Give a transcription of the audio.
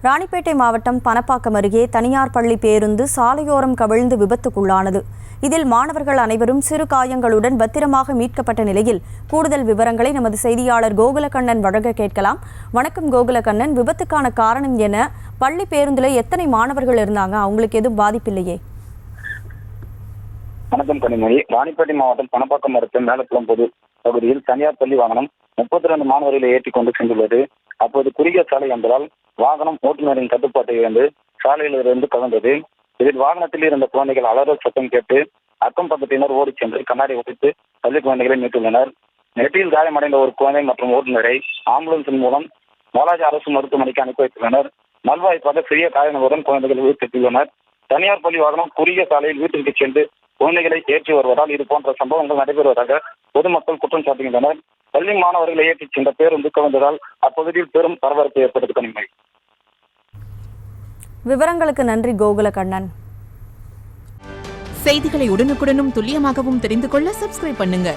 ராணிப்பேட்டை மாவட்டம் பணப்பாக்கம் அருகே தனியார் பள்ளி பேருந்து சாலையோரம் கவிழ்ந்து விபத்துக்குள்ளானது. இதில் மாணவர்கள் அனைவரும் சிறு காயங்களுடன் பத்திரமாக மீட்கப்பட்ட நிலையில் கூடுதல் விவரங்களை நமது செய்தியாளர் கோகுலக்கண்ணன் வழங்க கேட்கலாம். வணக்கம் கோகுலக்கண்ணன், விபத்துக்கான காரணம் என்ன? பள்ளி பேருந்துல எத்தனை மாணவர்கள் இருந்தாங்க? அவங்களுக்கு எதுவும் பாதிப்பில்லையே? வணக்கம் கனிமொழி. ராணிப்பேட்டை மாவட்டம் பணப்பாக்கம் அடுத்த மேலக்குளம் பொது பகுதியில் தனியார் பள்ளி வாகனம் 32 மாணவர்களை ஏற்றிக் கொண்டு சென்றுள்ளது. அப்போது குறுகிய சாலை என்பதால் வாகனம் ஓட்டுநரின் கட்டுப்பாட்டை இழந்து சாலையிலிருந்து கலந்தது. இதில் வாகனத்தில் இருந்த குழந்தைகள் அலறல் சத்தம் கேட்டு அக்கம் பக்கத்தினர் ஓடி சென்று கண்ணாடி உடைத்து பள்ளி குழந்தைகளை மீட்டுள்ளனர். நெற்றியில் காயமடைந்த ஒரு குழந்தை மற்றும் ஓட்டுநரை ஆம்புலன்ஸின் மூலம் பாலாஜி அரசு மருத்துவமனைக்கு அனுப்பி வைத்துள்ளனர். நல்வாய்ப்பாக சிறிய காயங்களுடன் குழந்தைகள் உயிர்த்தெழுந்துள்ளனர். தனியார் பள்ளி வாகனம் குறுகிய சாலையில் வீட்டிற்கு சென்று குழந்தைகளை ஏற்றி வருவதால் இது போன்ற சம்பவங்கள் நடைபெறுவதாக பொதுமக்கள் குற்றம் சாட்டுகின்றனர். பள்ளி மாணவர்களை ஏற்றிச் சென்ற பேருந்து கவிழ்ந்ததால் அப்பகுதியில் பெரும் பரபரப்பு ஏற்பட்டது. கனிமொழி, விவரங்களுக்கு நன்றி கோகுலக்கண்ணன். செய்திகளை உடனுக்குடனும் துல்லியமாகவும் தெரிந்து கொள்ள சப்ஸ்கிரைப் பண்ணுங்க.